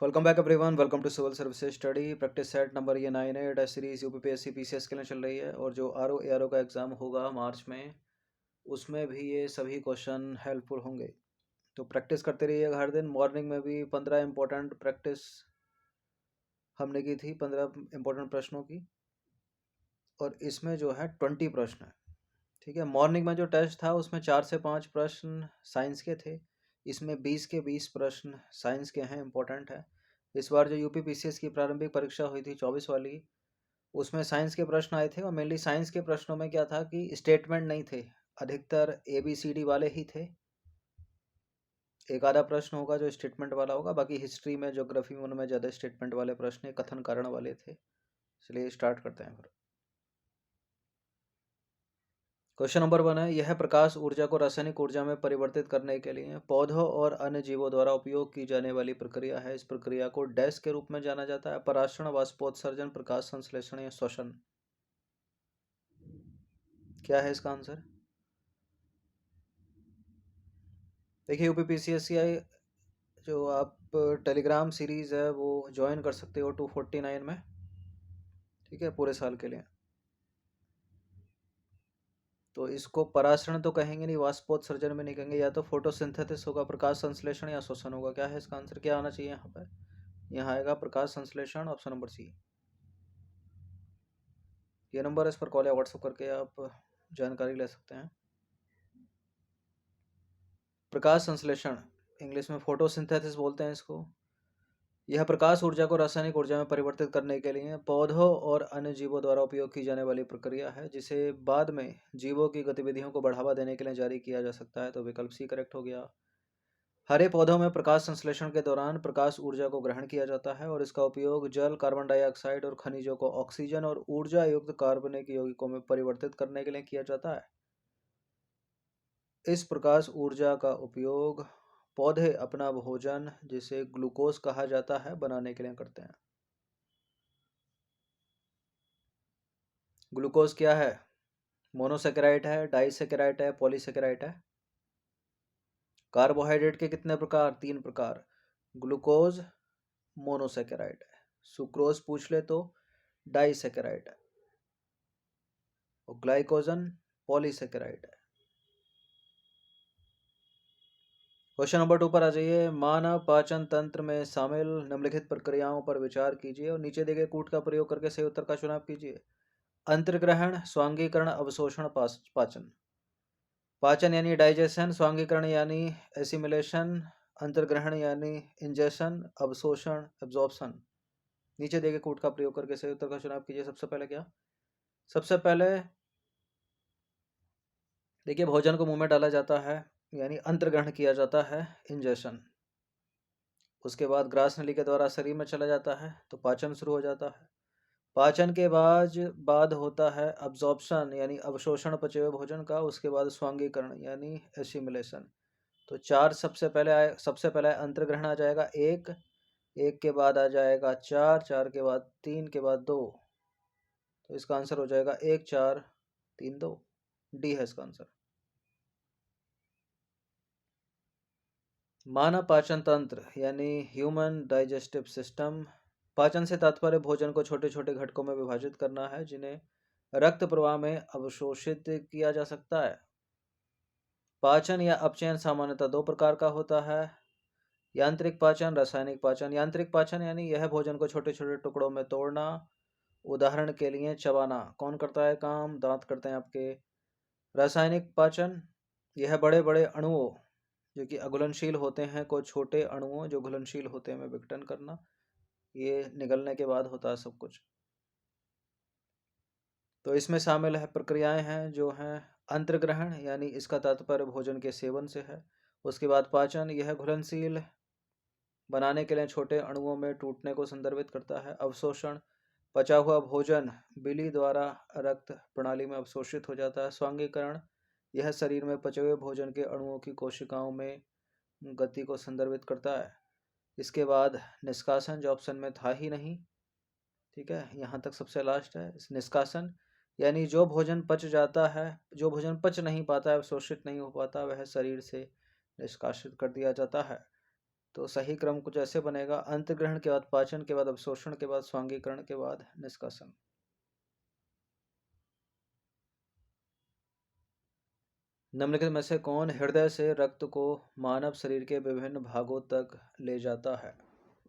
Welcome back everyone. Welcome to civil services study practice set number ये 9 है। Series UPPSC PCS के लिए चल रही है और जो आरओ एआरओ का एग्ज़ाम होगा मार्च में उसमें भी ये सभी क्वेश्चन हेल्पफुल होंगे। तो प्रैक्टिस करते रहिएगा हर दिन। मॉर्निंग में भी 15 इंपॉर्टेंट प्रैक्टिस हमने की थी, 15 इंपॉर्टेंट प्रश्नों की, और इसमें जो है 20 प्रश्न है। ठीक है, मॉर्निंग में जो टेस्ट था उसमें 4 से 5 प्रश्न साइंस के थे, इसमें 20 के 20 प्रश्न साइंस के हैं, इंपॉर्टेंट है। इस बार जो यूपी पीसीएस की प्रारंभिक परीक्षा हुई थी 24 वाली, उसमें साइंस के प्रश्न आए थे और मेनली साइंस के प्रश्नों में क्या था कि स्टेटमेंट नहीं थे, अधिकतर ABCD वाले ही थे। एक आधा प्रश्न होगा जो स्टेटमेंट वाला होगा, बाकी हिस्ट्री में, ज्योग्राफी में, उनमें ज़्यादा स्टेटमेंट वाले प्रश्न, कथन कारण वाले थे। चलिए स्टार्ट करते हैं फिर। क्वेश्चन नंबर 1 है, यह प्रकाश ऊर्जा को रासायनिक ऊर्जा में परिवर्तित करने के लिए पौधों और अन्य जीवों द्वारा उपयोग की जाने वाली प्रक्रिया है। इस प्रक्रिया को डैश के रूप में जाना जाता है? पराक्षण, वाष्पोत्सर्जन, प्रकाश संश्लेषण या श्वसन। क्या है इसका आंसर? देखिए, यूपीपीसीएससीआई जो आप टेलीग्राम सीरीज़ है वो ज्वाइन कर सकते हो 249 में। ठीक है, पूरे साल के लिए। तो इसको परासरण तो कहेंगे नहीं, वाष्पोत्सर्जन में नहीं कहेंगे, या तो फोटोसिंथेसिस होगा, प्रकाश संश्लेषण या श्वसन होगा। क्या है इसका आंसर? क्या आना चाहिए यहाँ पर? यहाँ आएगा प्रकाश संश्लेषण, ऑप्शन नंबर सी। ये नंबर है, इस पर कॉल या व्हाट्सअप करके आप जानकारी ले सकते हैं। प्रकाश संश्लेषण, इंग्लिश में फोटोसिंथेसिस बोलते हैं इसको। यह प्रकाश ऊर्जा को रासायनिक ऊर्जा में परिवर्तित करने के लिए पौधों और अन्य जीवों द्वारा उपयोग की जाने वाली प्रक्रिया है, जिसे बाद में जीवों की गतिविधियों को बढ़ावा देने के लिए जारी किया जा सकता है। तो विकल्प सी करेक्ट हो गया। हरे पौधों में प्रकाश संश्लेषण के दौरान प्रकाश ऊर्जा को ग्रहण किया जाता है और इसका उपयोग जल, कार्बन डाइऑक्साइड और खनिजों को ऑक्सीजन और ऊर्जा युक्त कार्बनिक यौगिकों में परिवर्तित करने के लिए किया जाता है। इस प्रकाश ऊर्जा का उपयोग पौधे अपना भोजन, जिसे ग्लूकोज कहा जाता है, बनाने के लिए करते हैं। ग्लूकोज क्या है? मोनोसेकेराइड है, डाइसेकेराइड है, पॉलीसेकेराइड है? कार्बोहाइड्रेट के कितने प्रकार? 3 प्रकार। ग्लूकोज मोनोसेकेराइड है, सुक्रोज पूछ ले तो डाइसेकेराइड है, और ग्लाइकोजन पॉलीसेकेराइड है। क्वेश्चन नंबर 2 पर आ जाइए। मानव पाचन तंत्र में शामिल निम्नलिखित प्रक्रियाओं पर विचार कीजिए और नीचे दिए गए कूट का प्रयोग करके सही उत्तर का चुनाव कीजिए। अंतर्ग्रहण, स्वांगीकरण, अवशोषण, पाचन। पाचन यानी डाइजेशन, स्वांगीकरण यानी एसिमिलेशन, अंतर्ग्रहण यानी इंजेशन, अवशोषण एब्जॉर्प्शन। नीचे दिए गए कूट का प्रयोग करके सही उत्तर का चुनाव कीजिए। सबसे पहले क्या? सबसे पहले देखिए, भोजन को मुंह में डाला जाता है यानी अंतर्ग्रहण किया जाता है, इंजेशन। उसके बाद ग्रास नली के द्वारा शरीर में चला जाता है तो पाचन शुरू हो जाता है। पाचन के बाद होता है अब्जॉर्प्शन यानी अवशोषण पचे हुए भोजन का। उसके बाद स्वांगीकरण यानी एसिमिलेशन। तो 4 सबसे पहले अंतर्ग्रहण आ जाएगा 1, 1 के बाद आ जाएगा 4, 4 के बाद 3, के बाद 2। तो इसका आंसर हो जाएगा 1 4 3 2। डी है इसका आंसर। मानव पाचन तंत्र यानी ह्यूमन डाइजेस्टिव सिस्टम। पाचन से तात्पर्य भोजन को छोटे छोटे घटकों में विभाजित करना है, जिन्हें रक्त प्रवाह में अवशोषित किया जा सकता है। पाचन या अपचयन सामान्यतः 2 प्रकार का होता है, यांत्रिक पाचन, रासायनिक पाचन। यांत्रिक पाचन यानी यह भोजन को छोटे छोटे टुकड़ों में तोड़ना, उदाहरण के लिए चबाना। कौन करता है काम? दांत करते हैं आपके। रासायनिक पाचन, यह बड़े बड़े अणुओं जो कि अघुलनशील होते हैं को छोटे अणुओं जो घुलनशील होते हैं में विघटन करना। ये निगलने के बाद होता है सब कुछ। तो इसमें शामिल है प्रक्रियाएं हैं जो हैं अंतर्ग्रहण यानी इसका तात्पर्य भोजन के सेवन से है। उसके बाद पाचन, यह घुलनशील बनाने के लिए छोटे अणुओं में टूटने को संदर्भित करता है। अवशोषण, पचा हुआ भोजन बिली द्वारा रक्त प्रणाली में अवशोषित हो जाता है। स्वांगीकरण, यह शरीर में पचे हुए भोजन के अणुओं की कोशिकाओं में गति को संदर्भित करता है। इसके बाद निष्कासन, जो ऑप्शन में था ही नहीं। ठीक है, यहाँ तक सबसे लास्ट है निष्कासन, यानी जो भोजन पच जाता है, जो भोजन पच नहीं पाता है, अवशोषित नहीं हो पाता, वह शरीर से निष्कासित कर दिया जाता है। तो सही क्रम कुछ ऐसे बनेगा: अंतर्ग्रहण के बाद पाचन, के बाद अवशोषण, के बाद स्वांगीकरण, के बाद निष्कासन। निम्नलिखित में से कौन हृदय से रक्त को मानव शरीर के विभिन्न भागों तक ले जाता है?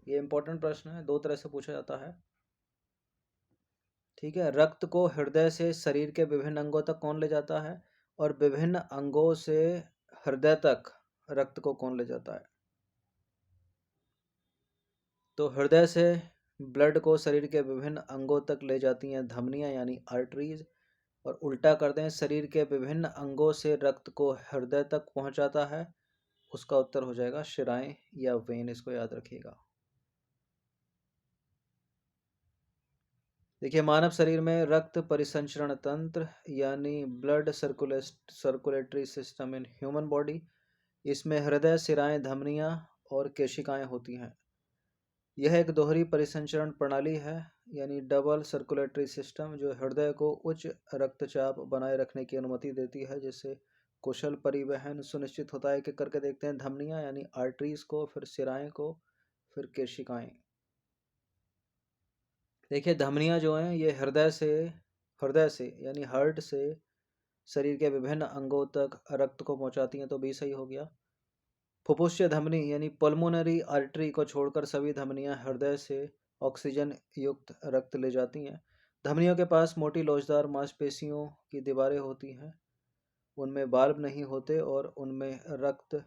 ये इंपॉर्टेंट प्रश्न है, दो तरह से पूछा जाता है। ठीक है, रक्त को हृदय से शरीर के विभिन्न अंगों तक कौन ले जाता है, और विभिन्न अंगों से हृदय तक रक्त को कौन ले जाता है? तो हृदय से ब्लड को शरीर के विभिन्न अंगों तक ले जाती हैं धमनियां यानी आर्टरीज, और उल्टा कर दें, शरीर के विभिन्न अंगों से रक्त को हृदय तक पहुंचाता है, उसका उत्तर हो जाएगा शिराएं या वेन। इसको याद रखिएगा। देखिए, मानव शरीर में रक्त परिसंचरण तंत्र यानी blood circulatory system in human body, इसमें हृदय, शिराएं, धमनियां और केशिकाएं होती हैं। यह एक दोहरी परिसंचरण प्रणाली है यानी डबल सर्कुलेटरी सिस्टम, जो हृदय को उच्च रक्तचाप बनाए रखने की अनुमति देती है, जिससे कुशल परिवहन सुनिश्चित होता है। कि करके देखते हैं, धमनियां यानी आर्टरीज को, फिर शिराएं को, फिर केशिकाएं। देखिए, धमनियां जो हैं ये हृदय से यानी हार्ट से शरीर के विभिन्न अंगों तक रक्त को पहुंचाती हैं, तो भी सही हो गया। फुफ्फुसीय धमनी यानी पल्मोनरी आर्टरी को छोड़कर सभी धमनियां हृदय से ऑक्सीजन युक्त रक्त ले जाती हैं। धमनियों के पास मोटी लोचदार मांसपेशियों की दीवारें होती हैं, उनमें बाल्ब नहीं होते और उनमें रक्त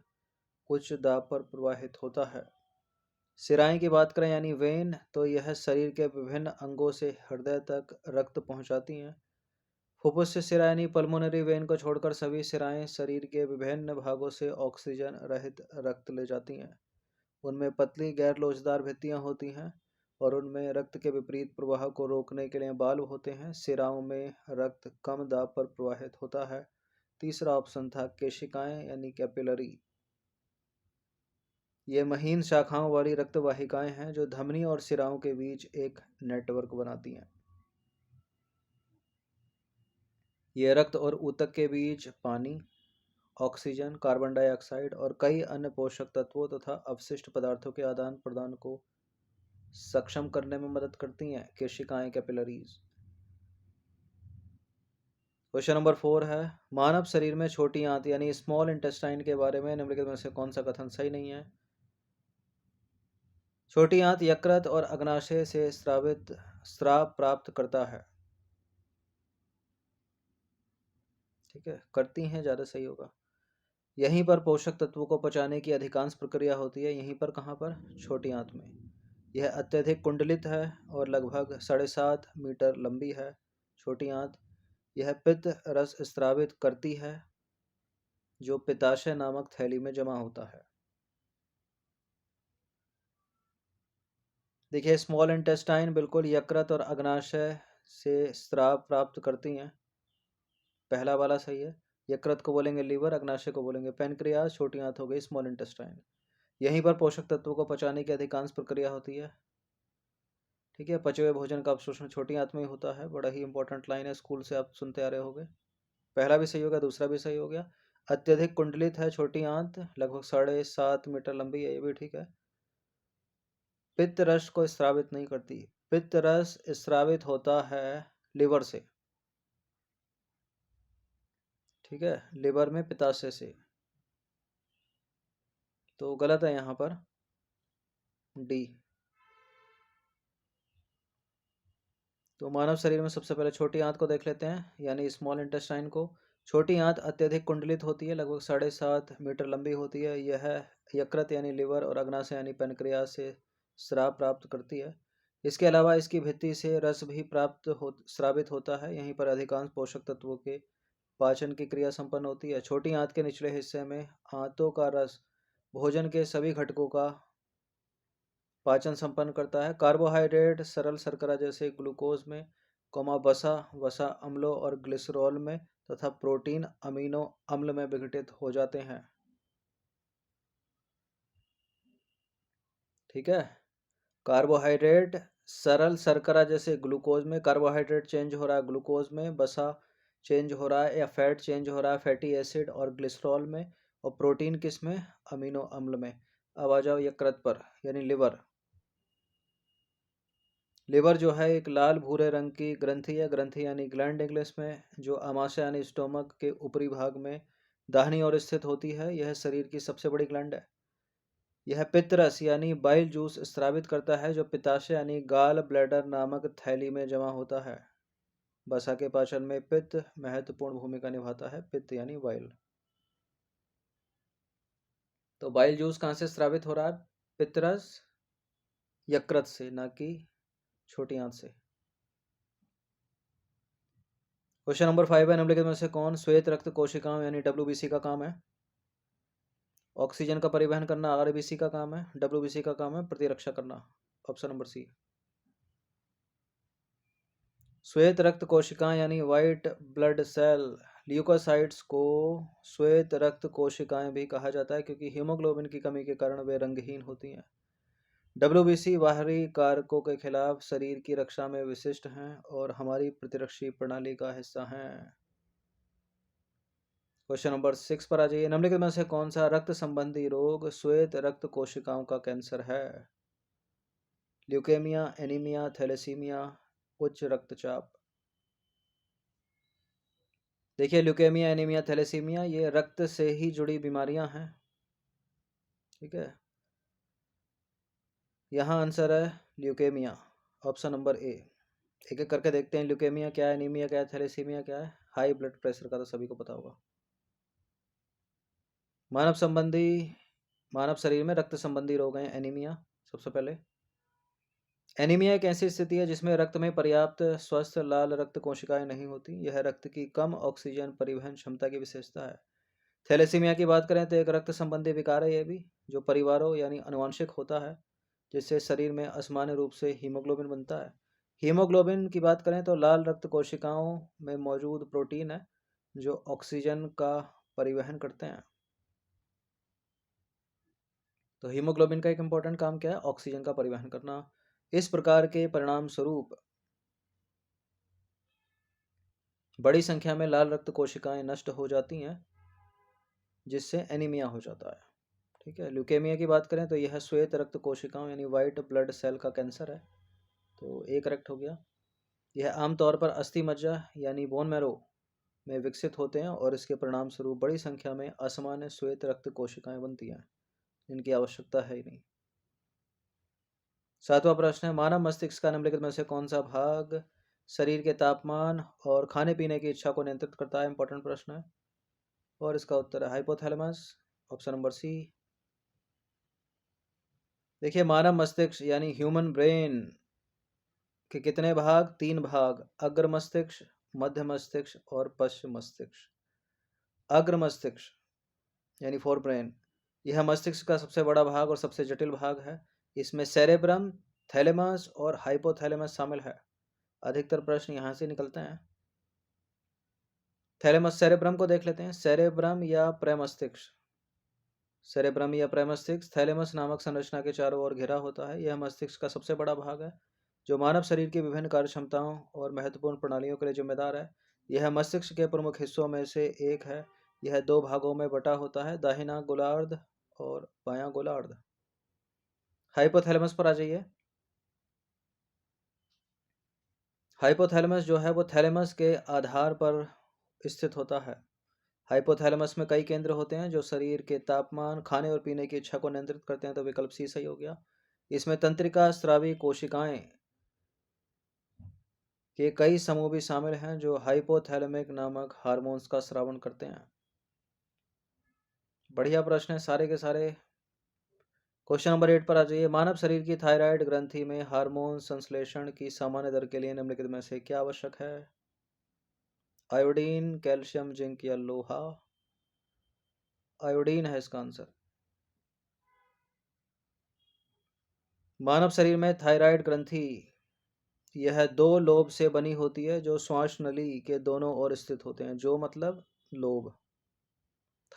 उच्च दाब पर प्रवाहित होता है। शिराएं की बात करें यानी वेन, तो यह शरीर के विभिन्न अंगों से हृदय तक रक्त पहुंचाती हैं। फुफ्फुसीय शिरा यानी पल्मोनरी वेन को छोड़कर सभी शिराएं शरीर के विभिन्न भागों से ऑक्सीजन रहित रक्त ले जाती हैं। उनमें पतली गैर लोचदार भित्तियां होती हैं और उनमें रक्त के विपरीत प्रवाह को रोकने के लिए बाल्ब होते हैं। शिराओं में रक्त कम दाब पर प्रवाहित होता है। तीसरा ऑप्शन था केशिकाएं यानी कैपिलरी। ये महीन शाखाओं वाली रक्तवाहिकाएं हैं जो धमनी और शिराओं के बीच एक नेटवर्क बनाती हैं। ये रक्त और ऊतक के बीच पानी, ऑक्सीजन, कार्बन डाइऑक्साइड और कई अन्य पोषक तत्वों तथा अवशिष्ट पदार्थों के आदान प्रदान को सक्षम करने में मदद करती हैं केशिकाएं, कैपिलरीज। क्वेश्चन नंबर 4 है, मानव शरीर में छोटी आंत यानी स्मॉल इंटेस्टाइन के बारे में निम्नलिखित में से कौन सा कथन सही नहीं है? छोटी आंत यकृत और अग्नाशय से स्राव प्राप्त करता है। ठीक है, करती हैं ज़्यादा सही होगा। यहीं पर पोषक तत्वों को पचाने की अधिकांश प्रक्रिया होती है। यहीं पर, कहाँ पर? छोटी आंत में। यह अत्यधिक कुंडलित है और लगभग 7.5 मीटर लंबी है। छोटी आंत यह पित्त रस स्रावित करती है जो पित्ताशय नामक थैली में जमा होता है। देखिए, स्मॉल इंटेस्टाइन बिल्कुल यकृत और अग्नाशय से स्राव प्राप्त करती हैं। पहला वाला सही है। यकृत को बोलेंगे लीवर, अग्नाशय को बोलेंगे पेनक्रियाज, छोटी आंत हो गई स्मॉल इंटेस्टाइन। यहीं पर पोषक तत्वों को पचाने की अधिकांश प्रक्रिया होती है। ठीक है, पचे हुए भोजन का अवशोषण छोटी आंत में ही होता है। बड़ा ही इंपॉर्टेंट लाइन है, स्कूल से आप सुनते आ रहे होंगे। पहला भी सही हो गया, दूसरा भी सही हो गया। अत्यधिक कुंडलित है छोटी आंत, लगभग 7.5 मीटर लंबी है, ये भी ठीक है। पित्त रस को स्रावित नहीं करती। पित्त रस स्रावित होता है लिवर से। ठीक है, लिवर में पित्ताशय से। तो गलत है यहाँ पर डी। तो मानव शरीर में सबसे पहले छोटी आंत को देख लेते हैं यानी स्मॉल इंटेस्टाइन को। छोटी आंत अत्यधिक कुंडलित होती है, लगभग 7.5 मीटर लंबी होती है। यह यकृत यानी लिवर और अग्नाशय यानी पेनक्रियास से स्राव प्राप्त करती है। इसके अलावा इसकी भित्ति से रस भी स्रावित होता है। यहीं पर अधिकांश पोषक तत्वों के पाचन की क्रिया संपन्न होती है। छोटी आंत के निचले हिस्से में आंतों का रस भोजन के सभी घटकों का पाचन संपन्न करता है। कार्बोहाइड्रेट सरल शर्करा जैसे ग्लूकोज में, वसा, वसा अम्लों और ग्लिसरॉल में, तथा प्रोटीन अमीनो अम्ल में विघटित हो जाते हैं। ठीक है, कार्बोहाइड्रेट सरल शर्करा जैसे ग्लूकोज में, कार्बोहाइड्रेट चेंज हो रहा है ग्लूकोज में, वसा चेंज हो रहा है या फैट चेंज हो रहा है फैटी एसिड और ग्लिसरॉल में, और प्रोटीन किस में? अमीनो अम्ल में। अब आ जाओ यकृत पर यानी लिवर। लिवर जो है एक लाल भूरे रंग की ग्रंथि है, ग्रंथि यानी ग्लैंड इंग्लिश में, जो आमाशय यानी स्टोमक के ऊपरी भाग में दाहिनी ओर स्थित होती है। यह शरीर की सबसे बड़ी ग्लैंड है। यह पित्त रस यानी बाइल जूस स्रावित करता है, जो पित्ताशय यानी गाल ब्लैडर नामक थैली में जमा होता है। वसा के पाचन में पित्त महत्वपूर्ण भूमिका निभाता है। पित्त यानी बाइल। तो बाइल जूस कहाँ से स्रावित हो रहा है? पित्तरस यकृत से, ना कि छोटी आंत से। क्वेश्चन नंबर 5 है, निम्नलिखित में से कौन श्वेत रक्त कोशिकाओं यानी WBC का काम है? ऑक्सीजन का परिवहन करना RBC का काम है। WBC का काम है प्रतिरक्षा करना। Option number C. श्वेत रक्त कोशिकाएं यानी व्हाइट ब्लड सेल, ल्यूकोसाइट्स को श्वेत रक्त कोशिकाएं भी कहा जाता है, क्योंकि हीमोग्लोबिन की कमी के कारण वे रंगहीन होती हैं। WBC बाहरी कारकों के खिलाफ शरीर की रक्षा में विशिष्ट हैं और हमारी प्रतिरक्षी प्रणाली का हिस्सा हैं। क्वेश्चन नंबर 6 पर आ जाइए, निम्नलिखित में से कौन सा रक्त संबंधी रोग श्वेत रक्त कोशिकाओं का कैंसर है? ल्यूकेमिया, एनीमिया, थैलेसीमिया, उच्च रक्तचाप। देखिए, ल्यूकेमिया, एनीमिया, थैलेसीमिया ये रक्त से ही जुड़ी बीमारियां हैं। ठीक है, यहाँ आंसर है ल्यूकेमिया, ऑप्शन नंबर ए। एक एक करके देखते हैं, ल्यूकेमिया क्या है, एनीमिया क्या है, थैलेसीमिया क्या है। हाई ब्लड प्रेशर का तो सभी को पता होगा। मानव शरीर में रक्त संबंधी रोग हैं एनीमिया सबसे पहले। एनीमिया एक ऐसी स्थिति है जिसमें रक्त में पर्याप्त स्वस्थ लाल रक्त कोशिकाएं नहीं होती। यह रक्त की कम ऑक्सीजन परिवहन क्षमता की विशेषता है। थैलेसीमिया की बात करें तो एक रक्त संबंधी विकार है, यह भी, जो परिवारों यानी अनुवांशिक होता है, जिससे शरीर में असामान्य रूप से हीमोग्लोबिन बनता है। हीमोग्लोबिन की बात करें तो लाल रक्त कोशिकाओं में मौजूद प्रोटीन है जो ऑक्सीजन का परिवहन करते हैं। तो हीमोग्लोबिन का एक इंपॉर्टेंट काम क्या है? ऑक्सीजन का परिवहन करना। इस प्रकार के परिणाम स्वरूप बड़ी संख्या में लाल रक्त कोशिकाएं नष्ट हो जाती हैं, जिससे एनीमिया हो जाता है। ठीक है, ल्यूकेमिया की बात करें तो यह श्वेत रक्त कोशिकाओं यानी वाइट ब्लड सेल का कैंसर है। तो ए करेक्ट हो गया। यह आमतौर पर अस्थि मज्जा यानी बोन मैरो में विकसित होते हैं और इसके परिणाम स्वरूप बड़ी संख्या में असामान्य श्वेत रक्त कोशिकाएं बनती हैं, जिनकी आवश्यकता है ही नहीं। 7वां प्रश्न है, मानव मस्तिष्क का निम्नलिखित में से कौन सा भाग शरीर के तापमान और खाने पीने की इच्छा को नियंत्रित करता है? इंपॉर्टेंट प्रश्न है और इसका उत्तर है हाइपोथैलेमस, ऑप्शन नंबर सी। देखिए, मानव मस्तिष्क यानी ह्यूमन ब्रेन के कितने भाग? 3 भाग, अग्र मस्तिष्क, मध्य मस्तिष्क और पश्चिम मस्तिष्क। अग्र मस्तिष्क यानी फोर ब्रेन, यह मस्तिष्क का सबसे बड़ा भाग और सबसे जटिल भाग है। इसमें सेरेब्रम, थैलेमस और हाइपोथैलेमस शामिल है। अधिकतर प्रश्न यहाँ से निकलते हैं। थैलेमस, सेरेब्रम को देख लेते हैं। सेरेब्रम या प्रेमस्तिष्क, सेरेब्रम या प्रेमस्तिष्क थैलेमस नामक संरचना के चारों ओर घिरा होता है। यह मस्तिष्क का सबसे बड़ा भाग है, जो मानव शरीर की विभिन्न कार्य क्षमताओं और महत्वपूर्ण प्रणालियों के लिए जिम्मेदार है। यह मस्तिष्क के प्रमुख हिस्सों में से एक है। यह 2 भागों में बटा होता है, दाहिना गोलार्ध और बायां गोलार्ध। हाइपोथैलेमस पर आ जाइए। हाइपोथैलेमस जो है वो थैलेमस के आधार पर स्थित होता है। हाइपोथैलेमस में कई केंद्र होते हैं जो शरीर के तापमान, खाने और पीने की इच्छा को नियंत्रित करते हैं। तो विकल्प सी सही हो गया। इसमें तंत्रिका स्रावी कोशिकाएं के कई समूह भी शामिल हैं जो हाइपोथैलेमिक नामक हार्मोन्स का स्रावन करते हैं। बढ़िया प्रश्न है सारे के सारे। क्वेश्चन नंबर 8 पर आ जाइए, मानव शरीर की थायराइड ग्रंथि में हार्मोन संश्लेषण की सामान्य दर के लिए निम्नलिखित में से क्या आवश्यक है? आयोडीन, कैल्शियम, जिंक या लोहा? आयोडीन है इसका आंसर। मानव शरीर में थायराइड ग्रंथि यह 2 लोब से बनी होती है जो श्वास नली के दोनों ओर स्थित होते हैं। जो मतलब लोब।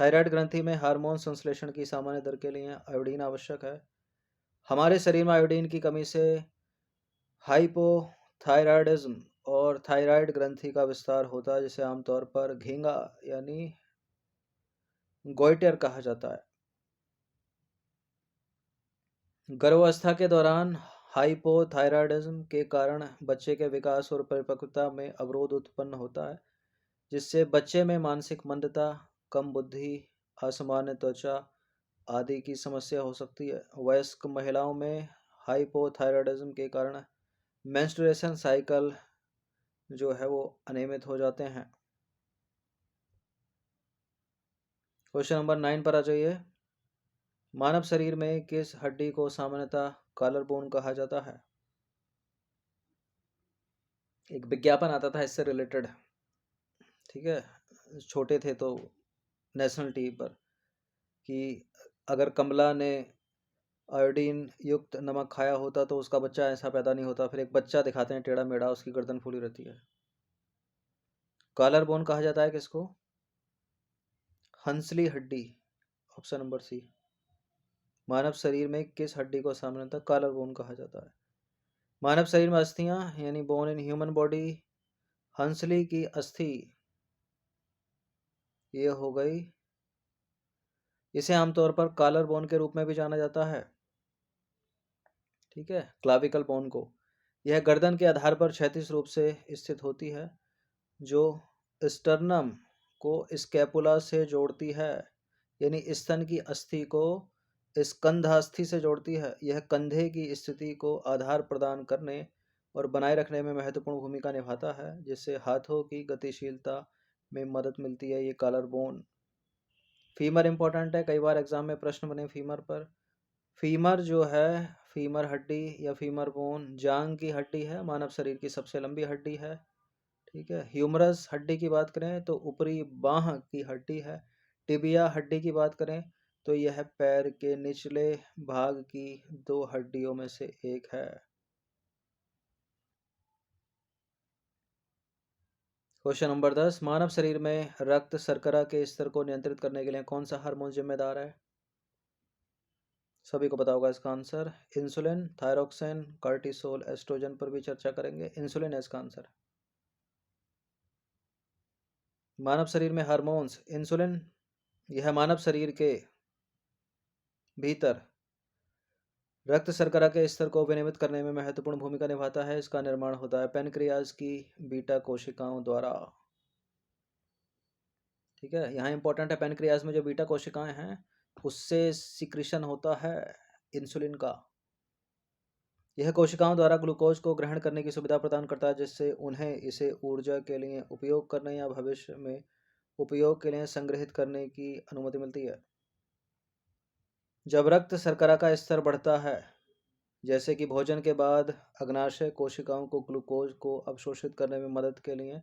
थायराइड ग्रंथि में हार्मोन संश्लेषण की सामान्य दर के लिए आयोडीन आवश्यक है। हमारे शरीर में आयोडीन की कमी से हाइपोथायरायडिज्म और थायराइड ग्रंथि का विस्तार होता है, जिसे आमतौर पर घींगा यानी गोइटर कहा जाता है। गर्भावस्था के दौरान हाइपोथायरायडिज्म के कारण बच्चे के विकास और परिपक्वता में अवरोध उत्पन्न होता है, जिससे बच्चे में मानसिक मंदता, कम बुद्धि, असामान्य त्वचा आदि की समस्या हो सकती है। वयस्क महिलाओं में हाइपोथायरायडिज्म के कारण मेंस्ट्रुएशन साइकिल जो है वो अनियमित हो जाते हैं। क्वेश्चन नंबर 9 पर आ जाइए। मानव शरीर में किस हड्डी को सामान्यतः कॉलर बोन कहा जाता है? एक विज्ञापन आता था इससे रिलेटेड, ठीक है, छोटे थे तो नेशनल टीवी पर, कि अगर कमला ने आयोडीन युक्त नमक खाया होता तो उसका बच्चा ऐसा पैदा नहीं होता। फिर एक बच्चा दिखाते हैं टेढ़ा मेढ़ा, उसकी गर्दन फूली रहती है। कॉलर बोन कहा जाता है किसको? हंसली हड्डी, ऑप्शन नंबर सी। मानव शरीर में किस हड्डी को सामान्यतः कॉलर बोन कहा जाता है? मानव शरीर में अस्थियां यानी bone in human body, Hansli की अस्थि ये हो गई। इसे आमतौर पर कॉलर बोन के रूप में भी जाना जाता है, ठीक है, क्लाविकल बोन को। यह गर्दन के आधार पर क्षैतिज रूप से स्थित होती है, जो स्टर्नम को स्कैपुला से जोड़ती है, यानी स्तन की अस्थि को स्कंधास्थि से जोड़ती है। यह कंधे की स्थिति को आधार प्रदान करने और बनाए रखने में महत्वपूर्ण भूमिका निभाता है, जिससे हाथों की गतिशीलता में मदद मिलती है। ये कॉलर बोन। फीमर इंपॉर्टेंट है, कई बार एग्जाम में प्रश्न बने फीमर पर। फीमर जो है, फीमर हड्डी या फीमर बोन जांग की हड्डी है, मानव शरीर की सबसे लंबी हड्डी है, ठीक है। ह्यूमरस हड्डी की बात करें तो ऊपरी बांह की हड्डी है। टिबिया हड्डी की बात करें तो यह पैर के निचले भाग की दो हड्डियों में से एक है। क्वेश्चन नंबर 10, मानव शरीर में रक्त शर्करा के स्तर को नियंत्रित करने के लिए कौन सा हार्मोन जिम्मेदार है? सभी को पता होगा इसका answer. Insulin, thyroxine, cortisol, estrogen पर भी चर्चा करेंगे। इंसुलिन है इसका आंसर। मानव शरीर में हार्मोन्स, इंसुलिन यह मानव शरीर के भीतर रक्त शर्करा के स्तर को विनियमित करने में महत्वपूर्ण भूमिका निभाता है। इसका निर्माण होता है पेनक्रियाज की बीटा कोशिकाओं द्वारा, ठीक है। यहाँ इंपॉर्टेंट है, पेनक्रियाज में जो बीटा कोशिकाएं हैं उससे सिक्रीशन होता है इंसुलिन का। यह कोशिकाओं द्वारा ग्लूकोज को ग्रहण करने की सुविधा प्रदान करता है, जिससे उन्हें इसे ऊर्जा के लिए उपयोग करने या भविष्य में उपयोग के लिए संग्रहित करने की अनुमति मिलती है। जब रक्त शर्करा का स्तर बढ़ता है, जैसे कि भोजन के बाद, अग्नाशय कोशिकाओं को ग्लूकोज को अवशोषित करने में मदद के लिए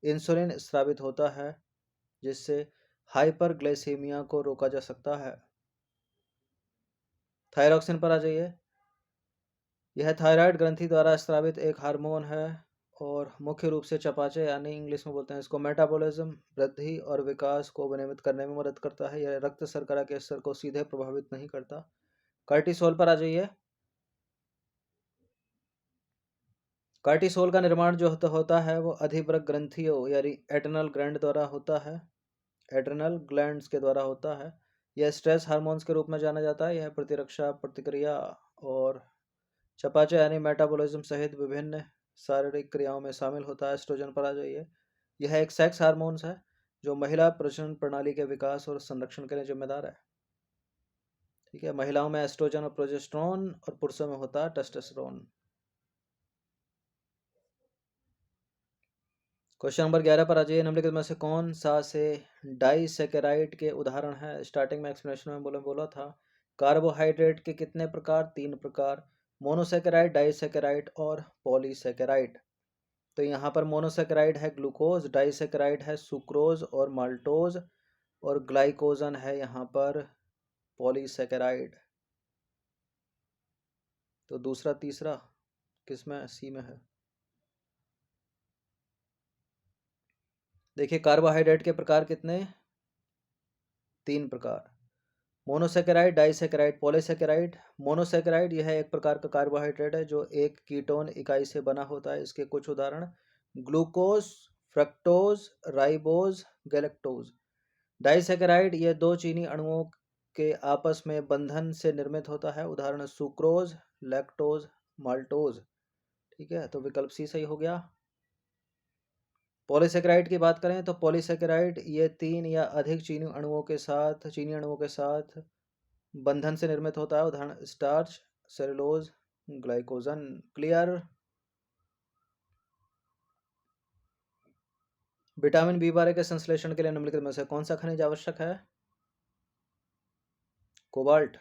इंसुलिन स्रावित होता है, जिससे हाइपरग्लाइसीमिया को रोका जा सकता है। थायरॉक्सिन पर आ जाइए। यह थायराइड ग्रंथि द्वारा स्रावित एक हार्मोन है और मुख्य रूप से चयापचय यानी इंग्लिश में बोलते हैं इसको मेटाबॉलिज्म, वृद्धि और विकास को विनियमित करने में मदद करता है। यह रक्त शर्करा के स्तर को सीधे प्रभावित नहीं करता। कार्टिसोल पर आ जाइए। कार्टिसोल का निर्माण जो होता है वो अधिवृक्क ग्रंथियों यानी एड्रिनल ग्लैंड द्वारा होता है, एड्रिनल ग्लैंड्स के द्वारा होता है। यह स्ट्रेस हार्मोन्स के रूप में जाना जाता है। यह प्रतिरक्षा, प्रतिक्रिया और चयापचय यानी मेटाबॉलिज्म सहित विभिन्न शारीरिक क्रियाओं में शामिल होता है। एस्ट्रोजन पर आ जाइए। यह एक सेक्स हार्मोन्स है जो महिला प्रजनन प्रणाली के विकास और संरक्षण के लिए जिम्मेदार है, ठीक है। महिलाओं में एस्ट्रोजन और प्रोजेस्टेरोन और पुरुषों में होता है टेस्टोस्टेरोन। क्वेश्चन नंबर 11 पर आ जाइए। निम्नलिखित में से कौन सा से डाइसैकेराइड के उदाहरण है? स्टार्टिंग में एक्सप्लेनेशन में बोला था कार्बोहाइड्रेट के कितने प्रकार? 3 प्रकार, मोनोसैकेराइड, डाइसैकेराइड और पॉलीसैकेराइड। तो यहाँ पर मोनोसैकेराइड है ग्लूकोज, डाइसैकेराइड है सुक्रोज और माल्टोज, और ग्लाइकोजन है यहाँ पर पॉलीसैकेराइड। तो दूसरा तीसरा किस में? सी में है। देखिए कार्बोहाइड्रेट के प्रकार कितने? 3 प्रकार, मोनोसैकेराइड, डाइसैकेराइड, पॉलीसैकेराइड। मोनोसैकेराइड यह एक प्रकार का कार्बोहाइड्रेट है जो एक कीटोन इकाई से बना होता है। इसके कुछ उदाहरण glucose, fructose, ribose, galactose. Disaccharide ये दो चीनी अणुओं के आपस में बंधन से निर्मित होता है। उदाहरण सुक्रोज, लैक्टोज, माल्टोज। ठीक है, तो विकल्प सी सही हो गया। पॉलीसेकेराइड की बात करें तो पॉलीसेकेराइड ये 3 या अधिक चीनी अणुओं के साथ बंधन से निर्मित होता है। उदाहरण starch, cellulose, glycogen. Clear. Vitamin B 12 के संश्लेषण के लिए निम्नलिखित में से कौन सा खनिज आवश्यक है? कोबाल्ट।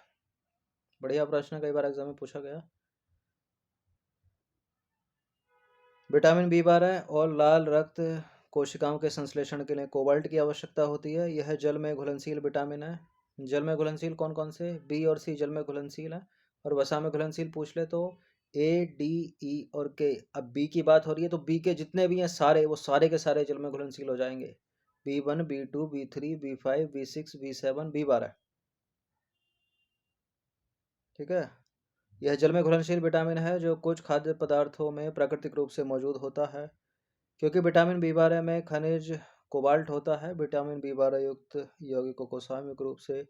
बढ़िया प्रश्न, कई बार एग्जाम में पूछा गया। विटामिन बी 12 और लाल रक्त कोशिकाओं के संश्लेषण के लिए कोबाल्ट की आवश्यकता होती है। यह जल में घुलनशील विटामिन है। जल में घुलनशील कौन कौन से? बी और सी जल में घुलनशील है। और वसा में घुलनशील पूछ ले तो ए, डी, ई और के। अब बी की बात हो रही है तो बी के जितने भी हैं सारे, वो सारे के सारे जल में घुलनशील हो जाएंगे। B1, B2, B3, B5, B6, B7, B12। ठीक है। यह जल में घुलनशील विटामिन है जो कुछ खाद्य पदार्थों में प्राकृतिक रूप से मौजूद होता है। क्योंकि विटामिन बी 12 में खनिज कोबाल्ट होता है, विटामिन बी 12 युक्त यौगिकों को सामूहिक रूप से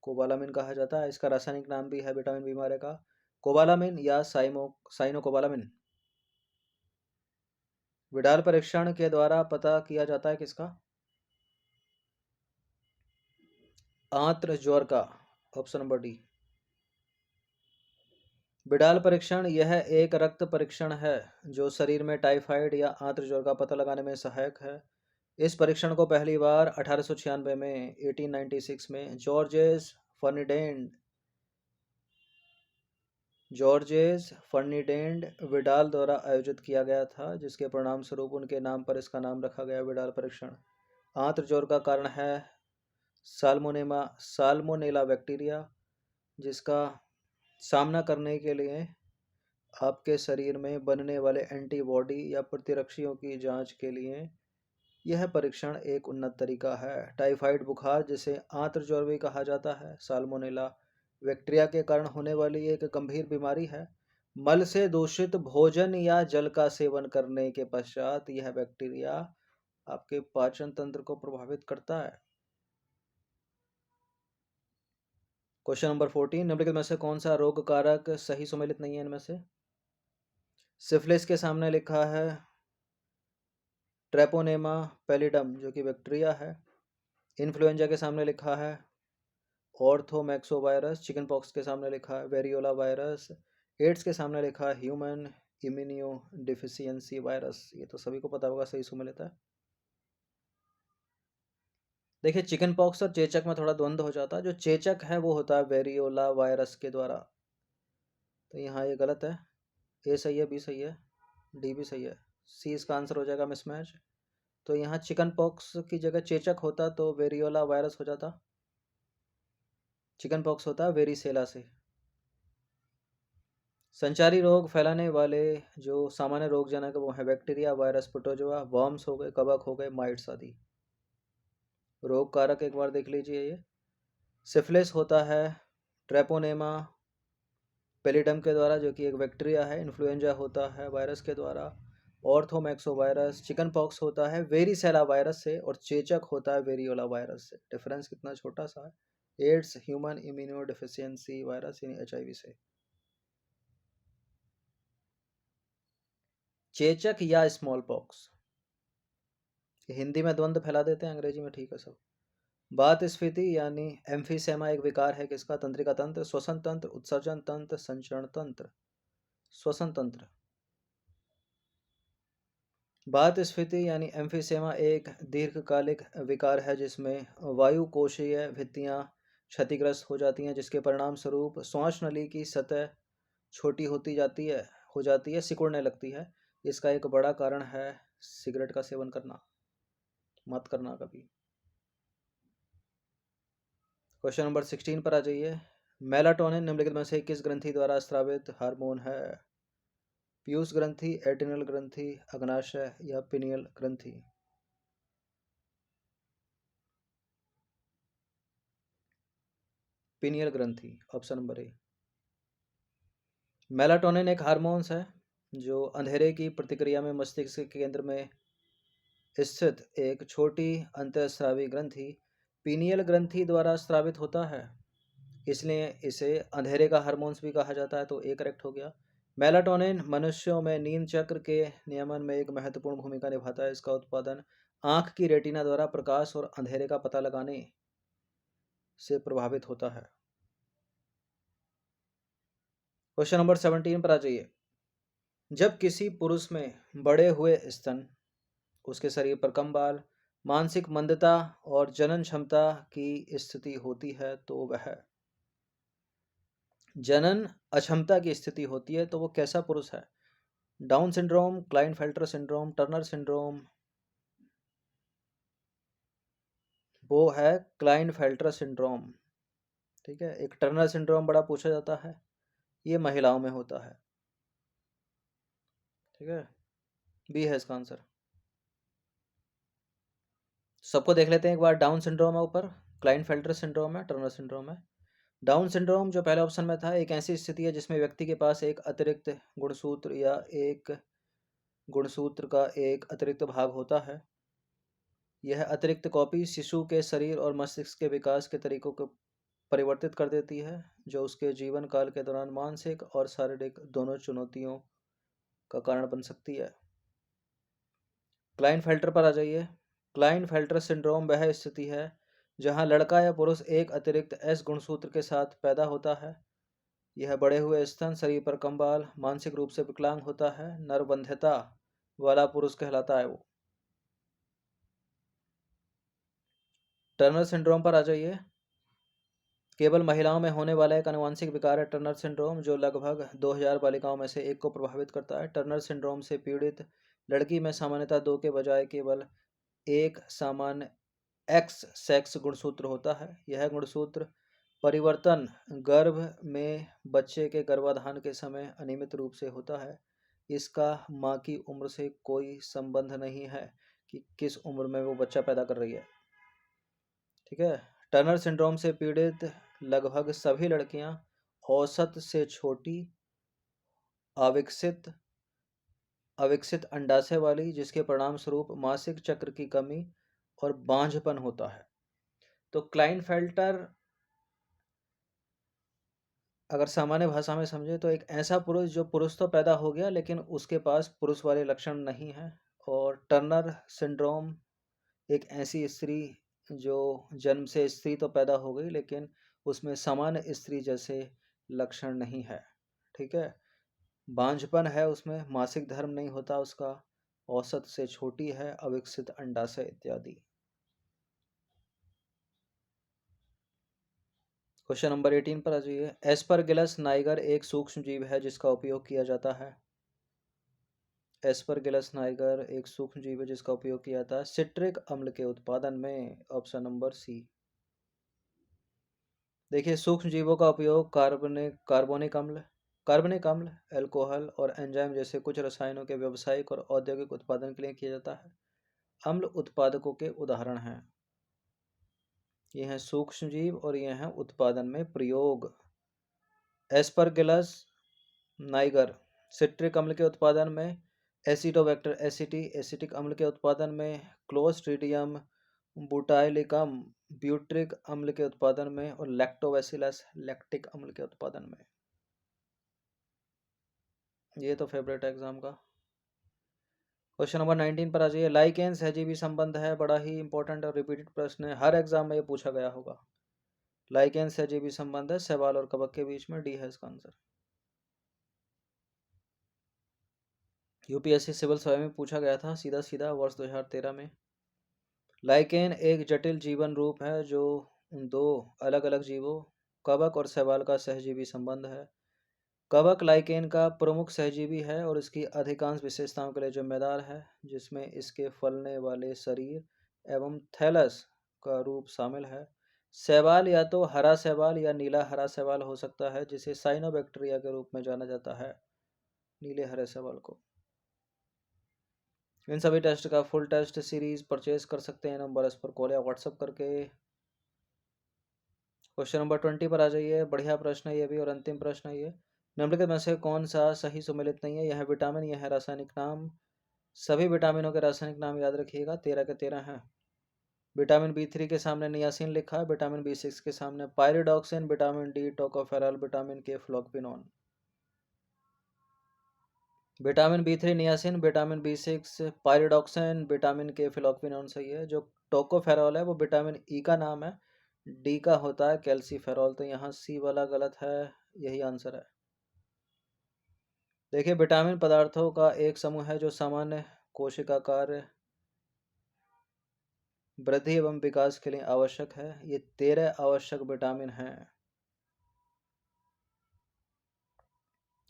कोबालामिन कहा जाता है। इसका रासायनिक नाम भी है विटामिन बी 12 का कोबालामिन या साइनोकोबालामिन। विडाल परीक्षण के द्वारा पता किया जाता है किसका? आंत्र ज्वर का। Option number D. विडाल परीक्षण यह एक रक्त परीक्षण है जो शरीर में टाइफाइड या आंत्र ज्वर का पता लगाने में सहायक है। इस परीक्षण को पहली बार 1896 में 1896 में जॉर्जेस फर्निडेंड विडाल द्वारा आयोजित किया गया था, जिसके परिणाम स्वरूप उनके नाम पर इसका नाम रखा गया विडाल परीक्षण। आंत्र ज्वर का कारण है साल्मोनेला बैक्टीरिया, जिसका सामना करने के लिए आपके शरीर में बनने वाले एंटीबॉडी या प्रतिरक्षियों की जांच के लिए यह परीक्षण एक उन्नत तरीका है। टाइफाइड बुखार, जिसे आंत्र ज्वर भी कहा जाता है, साल्मोनेला बैक्टीरिया के कारण होने वाली एक गंभीर बीमारी है। मल से दूषित भोजन या जल का सेवन करने के पश्चात यह बैक्टीरिया आपके पाचन तंत्र को प्रभावित करता है। क्वेश्चन नंबर 14, निम्नलिखित में से कौन सा रोग कारक सही सुमेलित नहीं है इनमें से? सिफिलिस के सामने लिखा है ट्रेपोनेमा पैलिडम जो कि बैक्टीरिया है। इन्फ्लुएंजा के सामने लिखा है ऑर्थोमैक्सोवायरस। चिकन पॉक्स के सामने लिखा है वेरियोला वायरस। एड्स के सामने लिखा है ह्यूमन इम्यूनो डिफिशियंसी वायरस। ये तो सभी को पता होगा, सही सुमेलित है। देखिए, चिकन पॉक्स और चेचक में थोड़ा द्वंद्व हो जाता है। जो चेचक है वो होता है वेरियोला वायरस के द्वारा, तो यहाँ ये गलत है। ए सही है, बी सही है, डी भी सही है, सी इसका आंसर हो जाएगा मिसमैच। तो यहाँ चिकन पॉक्स की जगह चेचक होता तो वेरियोला वायरस हो जाता। चिकन पॉक्स होता है वेरिसेला से। संचारी रोग फैलाने वाले जो सामान्य रोगजनक वो है बैक्टीरिया, वायरस, प्रोटोजोआ, वर्म्स हो गए, कवक हो गए, माइट्स आदि। रोग कारक एक बार देख लीजिए। ये सिफिलिस होता है ट्रेपोनेमा पेलिडम के द्वारा जो कि एक बैक्टीरिया है। इन्फ्लुएंजा होता है वायरस के द्वारा। ऑर्थोमैक्सो वायरस। चिकन पॉक्स होता है वेरिसेला वायरस से और चेचक होता है वेरियोला वायरस से। डिफरेंस कितना छोटा सा है। AIDS human immunodeficiency virus यानी HIV से। चेचक या स्मॉल पॉक्स, हिंदी में द्वंद्व फैला देते हैं, अंग्रेजी में ठीक है सब। बात स्फीति यानी एम्फीसेमा एक विकार है किसका? तंत्रिका तंत्र, श्वसन तंत्र, उत्सर्जन तंत्र, संचरण तंत्र। श्वसन तंत्र। बात स्फीति यानी एम्फीसेमा एक दीर्घकालिक विकार है जिसमें वायु कोशीय भित्तियां क्षतिग्रस्त हो जाती हैं, जिसके परिणाम स्वरूप श्वास नली की सतह छोटी हो जाती है, सिकुड़ने लगती है। इसका एक बड़ा कारण है सिगरेट का सेवन करना। मत करना कभी। क्वेश्चन नंबर 16 पर आ जाइए। मेलाटोनिन निम्नलिखित में से किस ग्रंथि द्वारा स्रावित हार्मोन है? पीयूष ग्रंथि, एड्रिनल ग्रंथि, अग्नाशय या पिनियल ग्रंथि? पिनियल ग्रंथि, ऑप्शन नंबर ए। मेलाटोनिन एक हार्मोन्स है जो अंधेरे की प्रतिक्रिया में मस्तिष्क के केंद्र में स्थित एक छोटी अंतःस्रावी ग्रंथि पीनियल ग्रंथि द्वारा स्रावित होता है। इसलिए इसे अंधेरे का हार्मोन्स भी कहा जाता है, तो ए करेक्ट हो गया। मेलाटोनिन मनुष्यों में नींद चक्र के नियमन में एक महत्वपूर्ण भूमिका निभाता है। इसका उत्पादन आंख की रेटिना द्वारा प्रकाश और अंधेरे का पता लगाने से प्रभावित होता है। क्वेश्चन नंबर 17 पर आ जाइए। जब किसी पुरुष में बड़े हुए स्तन, उसके शरीर पर कम बाल, मानसिक मंदता और जनन क्षमता की स्थिति होती है तो वह जनन अक्षमता की स्थिति होती है तो वो कैसा पुरुष है? Down syndrome, Klinefelter syndrome, Turner syndrome. वो है क्लाइनफेल्टर सिंड्रोम। ठीक है, एक टर्नर सिंड्रोम बड़ा पूछा जाता है, ये महिलाओं में होता है। ठीक है, बी है इसका आंसर। सबको देख लेते हैं एक बार। डाउन सिंड्रोम है ऊपर, क्लाइनफेल्टर सिंड्रोम है, टर्नर सिंड्रोम है। डाउन सिंड्रोम जो पहले ऑप्शन में था, एक ऐसी स्थिति है जिसमें व्यक्ति के पास एक अतिरिक्त गुणसूत्र या एक गुणसूत्र का एक अतिरिक्त भाग होता है। यह अतिरिक्त कॉपी शिशु के शरीर और मस्तिष्क के विकास के तरीकों को परिवर्तित कर देती है, जो उसके जीवन काल के दौरान मानसिक और शारीरिक दोनों चुनौतियों का कारण बन सकती है। क्लाइनफेल्टर पर आ जाइए। क्लाइनफेल्टर सिंड्रोम वह स्थिति है जहां लड़का या पुरुष एक अतिरिक्त एस गुणसूत्र के साथ पैदा होता है। यह बढ़े हुए स्तन, शरीर पर कम बाल, मानसिक रूप से विकलांग होता है, नरबंधता वाला पुरुष कहलाता है वो। टर्नर सिंड्रोम पर आ जाइए। केवल महिलाओं में होने वाला एक आनुवंशिक विकार है टर्नर सिंड्रोम, जो लगभग 2000 बालिकाओं में से एक को प्रभावित करता है। टर्नर सिंड्रोम से पीड़ित लड़की में सामान्यतः दो के बजाय केवल एक सामान्य एक्स सेक्स गुणसूत्र होता है। यह गुणसूत्र परिवर्तन गर्भ में बच्चे के गर्भाधान के समय अनियमित रूप से होता है। इसका माँ की उम्र से कोई संबंध नहीं है कि किस उम्र में वो बच्चा पैदा कर रही है। ठीक है, टर्नर सिंड्रोम से पीड़ित लगभग सभी लड़कियां औसत से छोटी, अविकसित अविकसित अंडाशय वाली, जिसके परिणाम स्वरूप मासिक चक्र की कमी और बांझपन होता है। तो क्लाइनफेल्टर अगर सामान्य भाषा में समझे तो एक ऐसा पुरुष जो पुरुष तो पैदा हो गया लेकिन उसके पास पुरुष वाले लक्षण नहीं है। और टर्नर सिंड्रोम एक ऐसी स्त्री जो जन्म से स्त्री तो पैदा हो गई लेकिन उसमें सामान्य स्त्री जैसे लक्षण नहीं है। ठीक है, बांझपन है उसमें, मासिक धर्म नहीं होता उसका, औसत से छोटी है, अविकसित अंडाशय इत्यादि। क्वेश्चन नंबर 18 पर आ जाइए। एस्परगिलस नाइगर एक सूक्ष्म जीव है जिसका उपयोग किया जाता है। एस्परगिलस नाइगर एक सूक्ष्म जीव है जिसका उपयोग किया जाता है सिट्रिक अम्ल के उत्पादन में। Option number C. देखिए, सूक्ष्म जीवों का उपयोग कार्बनिक अम्ल, अल्कोहल और एंजाइम जैसे कुछ रसायनों के व्यावसायिक और औद्योगिक उत्पादन के लिए किया जाता है। अम्ल उत्पादकों के उदाहरण हैं, ये हैं सूक्ष्म जीव और ये हैं उत्पादन में प्रयोग। एस्परगिलस नाइगर सिट्रिक अम्ल के उत्पादन में, एसिडोबैक्टर एसिटिक अम्ल के उत्पादन में, क्लोस्ट्रीडियम बुटाइलिकम ब्यूट्रिक अम्ल के उत्पादन में और लैक्टोबैसिलस लैक्टिक अम्ल के उत्पादन में। ये तो फेवरेट है एग्जाम का। क्वेश्चन नंबर 19 पर आ जाइए। लाइकेन सहजीवी संबंध है, बड़ा ही इंपॉर्टेंट और रिपीटेड प्रश्न है, हर एग्जाम में ये पूछा गया होगा। लाइकेन सहजीवी संबंध है शैवाल और कवक के बीच में, डी है इसका आंसर। यूपीएससी सिविल सर्वे में पूछा गया था सीधा सीधा वर्ष 2013 में। लाइकेन एक जटिल जीवन रूप है जो उन दो अलग अलग जीवों कवक और शैवाल का सहजीवी संबंध है। कवक लाइकेन का प्रमुख सहजीवी है और इसकी अधिकांश विशेषताओं के लिए जिम्मेदार है, जिसमें इसके फलने वाले शरीर एवं थैलस का रूप शामिल है। शैवाल या तो हरा शैवाल या नीला हरा शैवाल हो सकता है, जिसे साइनोबैक्टीरिया के रूप में जाना जाता है, नीले हरे शैवाल को। इन सभी टेस्ट का फुल टेस्ट सीरीज परचेज कर सकते हैं नंबर इस पर कॉल या व्हाट्सअप करके। क्वेश्चन नंबर 20 पर आ जाइए। बढ़िया प्रश्न है ये भी और अंतिम प्रश्न है ये। निम्नलिखित में से कौन सा सही सुमेलित नहीं है? यह विटामिन, यह है रासायनिक नाम। सभी विटामिनों के रासायनिक नाम याद रखिएगा, 13 के 13 हैं। विटामिन बी3 के सामने नियासिन लिखा है, विटामिन बी6 के सामने pyridoxine, vitamin D tocopherol, vitamin के फ्लोक्विनोन। Vitamin B3 niacin, vitamin B6 pyridoxine, vitamin के फ्लोक्विनोन सही है। जो टोकोफेरॉल है वो विटामिन ई का नाम है, डी का होता है कैल्सीफेरॉल, तो यहाँ सी वाला गलत है, यही आंसर है। देखिए, विटामिन पदार्थों का एक समूह है जो सामान्य कोशिका कार्य, वृद्धि एवं विकास के लिए आवश्यक है। ये 13 आवश्यक विटामिन हैं।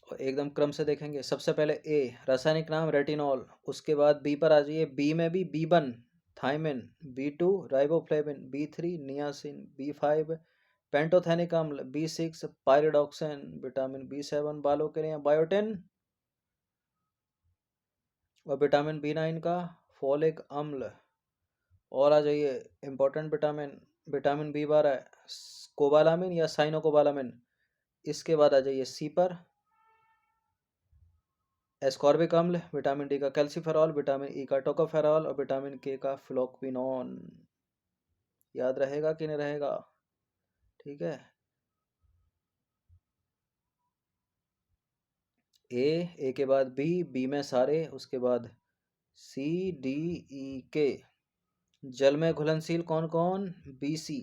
और एकदम क्रम से देखेंगे। सबसे पहले ए, रासायनिक नाम रेटिनॉल। उसके बाद बी पर आ जाइए, बी में भी B1 thiamine, बी2 riboflavin, B3 niacin, B5 pantothenic अम्ल, बी6 पायरिडॉक्सिन, विटामिन बी7 बालों के लिए बायोटिन, और विटामिन बी9 का फोलिक अम्ल। और आ जाइए important vitamin, vitamin B12 cobalamin या साइनोकोबालामिन। इसके बाद आ जाइए सी पर, एस्कॉर्बिक अम्ल, विटामिन डी का कैल्सीफेरॉल, विटामिन ई का टोकोफेरॉल और विटामिन के का फ्लोक्विनोन। याद रहेगा कि नहीं रहेगा? ठीक है। ए के बाद बी में सारे, उसके बाद सी डी ई के। जल में घुलनशील कौन कौन? B C.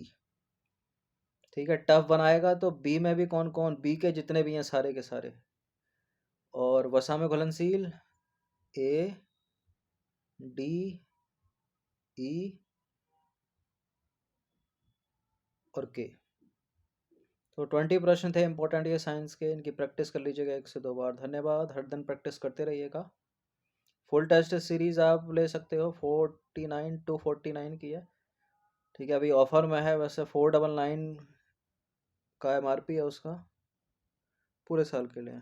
ठीक है, टफ बनाएगा तो बी में भी कौन कौन, बी के जितने भी हैं सारे के सारे। और वसा में घुलनशील ए डी ई और के। तो 20 प्रश्न थे इंपॉर्टेंट ये साइंस के, इनकी प्रैक्टिस कर लीजिएगा 1 से 2 बार। धन्यवाद, हर दिन प्रैक्टिस करते रहिएगा। फुल टेस्ट सीरीज आप ले सकते हो, 49 to 49 की है। ठीक है, अभी ऑफर में है, वैसे 499 का MRP है उसका, पूरे साल के लिए।